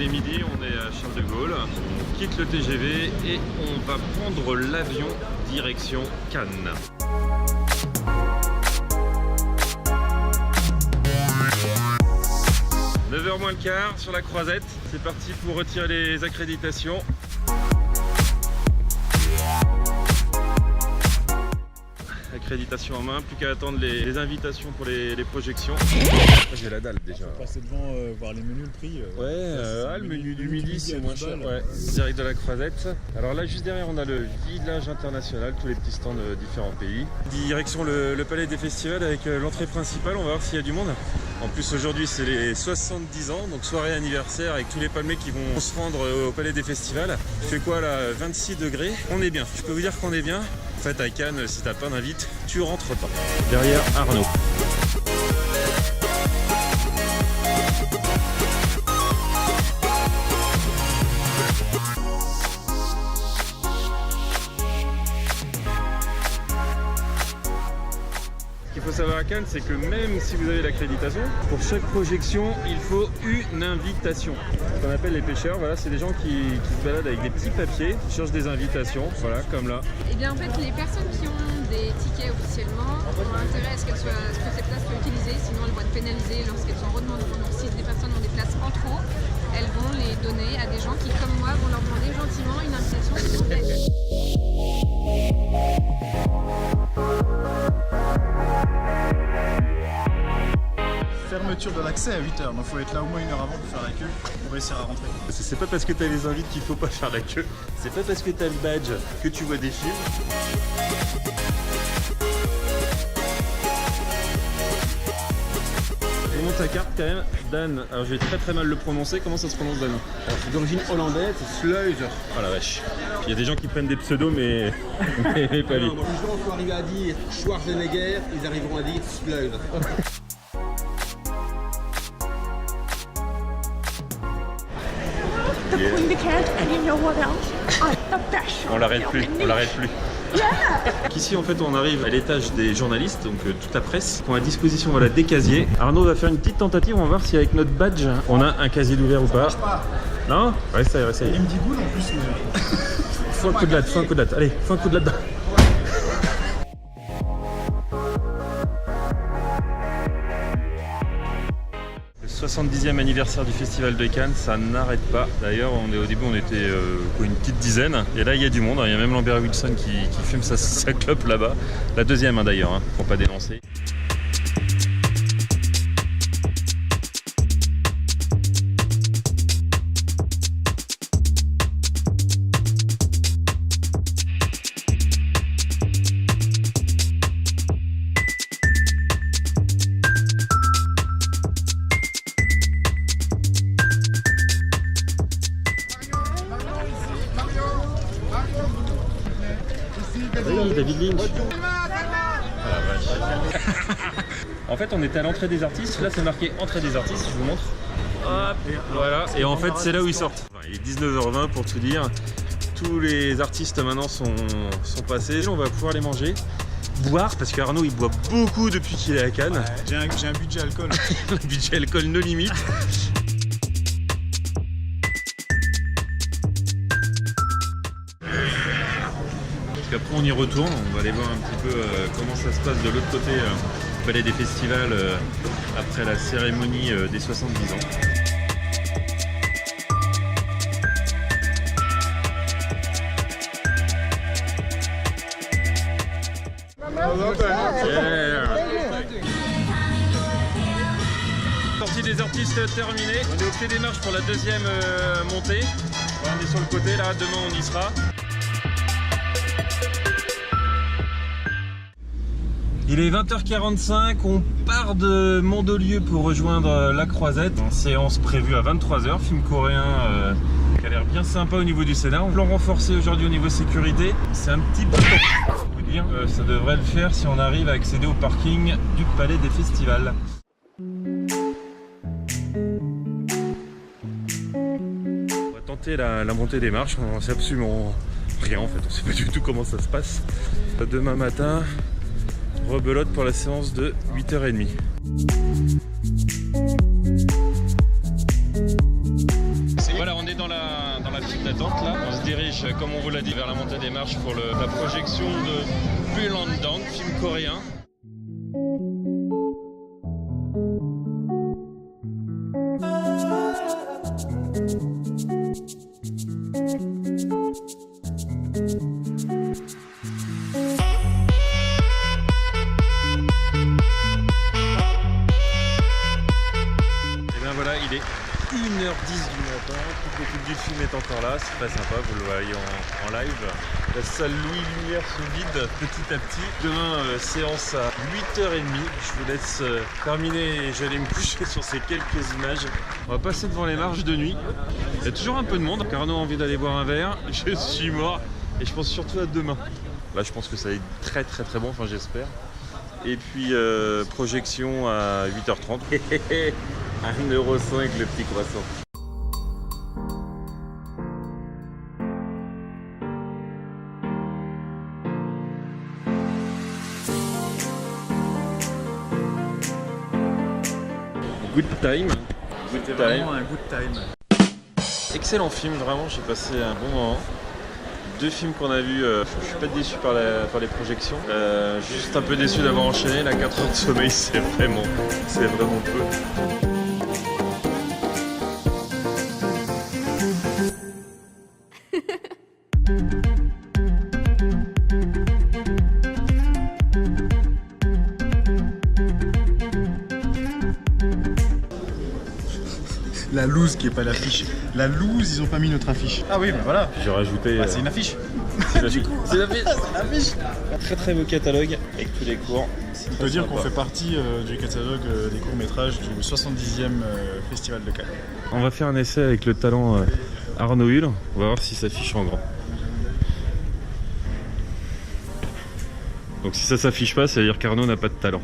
il est midi, on est à Charles de Gaulle. On quitte le TGV et on va prendre l'avion direction Cannes. « 9h moins le quart sur la croisette, c'est parti pour retirer les accréditations. Accréditation en main, plus qu'à attendre les invitations pour les projections. J'ai la dalle déjà. On passer devant voir les menus, le prix. Le menu du midi c'est moins cher. Ouais. Direct de la croisette. Alors là juste derrière on a le village international, tous les petits stands de différents pays. Direction le palais des festivals avec l'entrée principale, on va voir s'il y a du monde. En plus aujourd'hui c'est les 70 ans, donc soirée anniversaire avec tous les palmiers qui vont se rendre au palais des festivals. Il fait quoi là, 26 degrés. On est bien, je peux vous dire qu'on est bien. En fait à Cannes, si t'as pas d'invite, tu rentres pas. Derrière Arnaud. Ce qu'il faut savoir à Cannes, c'est que même si vous avez l'accréditation, pour chaque projection, il faut une invitation. Ce qu'on appelle les pêcheurs, voilà, c'est des gens qui se baladent avec des petits papiers, qui cherchent des invitations, voilà, comme là. Et bien en fait, les personnes qui ont des tickets officiellement ont intérêt à ce que ces places soient utilisées, sinon elles vont être pénalisées lorsqu'elles sont redemandées. Donc si des personnes ont des places en trop, elles vont les donner à des gens qui, comme moi, vont leur demander gentiment une invitation s'il vous plaît. Fermeture de l'accès à 8h, donc il faut être là au moins 1 heure avant pour faire la queue pour réussir à rentrer. C'est pas parce que t'as les invites qu'il faut pas faire la queue, c'est pas parce que t'as le badge que tu vois des films. Je vous montre ta carte quand même, Dan, alors je vais très mal le prononcer, comment ça se prononce Dan? C'est d'origine hollandaise, c'est Sluis. Oh la vache, il y a des gens qui prennent des pseudos mais pas lui. Les gens sont arrivés à dire Schwarzenegger, ils arriveront à dire Sluis. On l'arrête plus, on l'arrête plus. Ici en fait on arrive à l'étage des journalistes, donc toute la presse, qui ont à disposition voilà, des casiers. Arnaud va faire une petite tentative, on va voir si avec notre badge on a un casier d'ouvert ou pas. Non? Ouais, ça y est. Il me dit boule en plus. Mais... Faut un coup de latte, allez, faut un coup de latte. Le 70e anniversaire du Festival de Cannes, ça n'arrête pas. D'ailleurs, au début, on était une petite dizaine. Et là, il y a du monde. Il y a même Lambert Wilson qui fume sa clope là-bas. La deuxième, d'ailleurs, pour pas dénoncer. Oui, David Lynch. Ah la vache. En fait, on était à l'entrée des artistes. Là, c'est marqué entrée des artistes. Je vous montre. Hop, voilà. Et en fait, c'est là où ils sortent. Il est 19h20 pour tout dire. Tous les artistes maintenant sont passés. On va pouvoir les manger. Boire, parce qu'Arnaud il boit beaucoup depuis qu'il est à Cannes. Ouais, j'ai un budget alcool. Le budget alcool no limite. Après on y retourne, on va aller voir un petit peu comment ça se passe de l'autre côté au palais des festivals après la cérémonie des 70 ans. Yeah. Sortie des artistes terminée, on est au pied des marches pour la deuxième montée. On est sur le côté là, demain on y sera. Il est 20h45, on part de Mandelieu pour rejoindre la Croisette. Une séance prévue à 23h, film coréen qui a l'air bien sympa au niveau du scénar. On l'a renforcé aujourd'hui au niveau sécurité. C'est un petit peu tôt, je vous dire. Ça devrait le faire si on arrive à accéder au parking du Palais des Festivals. On va tenter la montée des marches, on sait absolument rien en fait, on sait pas du tout comment ça se passe. Demain matin, rebelote pour la séance de 8h30. comme on vous l'a dit, vers la montée des marches pour la projection de Bullandang, film coréen. Il est 1h10 du matin, toute l'équipe du film est encore là, c'est très sympa, vous le voyez en live. La salle Louis Lumière se vide petit à petit. Demain, séance à 8h30. Je vous laisse terminer et j'allais me coucher sur ces quelques images. On va passer devant les marches de nuit. Il y a toujours un peu de monde. Arnaud a envie d'aller boire un verre. Je suis mort et je pense surtout à demain. Là, je pense que ça va être très très très bon, enfin j'espère. Et puis, projection à 8h30. 1,05 € le petit croissant. Good time. C'était vraiment un good time. Excellent film, vraiment, j'ai passé un bon moment. 2 films qu'on a vus, je suis pas déçu par les projections. Juste un peu déçu d'avoir enchaîné. La 4 heures de sommeil, c'est vraiment peu. La loose qui est pas l'affiche. La loose, ils ont pas mis notre affiche. Ah oui, mais voilà. J'ai rajouté. C'est une affiche. Du coup, c'est l'affiche. Très très beau catalogue avec tous les cours. On peut dire qu'on fait partie du catalogue des courts-métrages du 70e Festival de Cannes. On va faire un essai avec le talent Arnaud Hull. On va voir si ça s'affiche en grand. Donc si ça s'affiche pas, ça veut dire qu'Arnaud n'a pas de talent.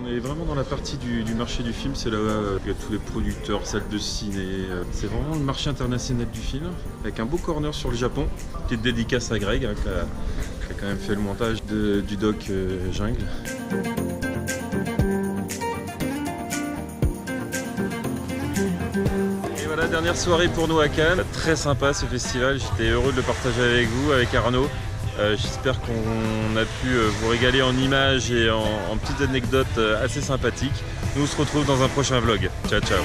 On est vraiment dans la partie du marché du film, c'est là où il y a tous les producteurs, salles de ciné. C'est vraiment le marché international du film, avec un beau corner sur le Japon. Petite dédicace à Greg, hein, qui a quand même fait le montage du doc Jungle. Et voilà, dernière soirée pour nous à Cannes. Très sympa ce festival, j'étais heureux de le partager avec vous, avec Arnaud. J'espère qu'on a pu vous régaler en images et en petites anecdotes assez sympathiques. Nous on se retrouve dans un prochain vlog. Ciao ciao.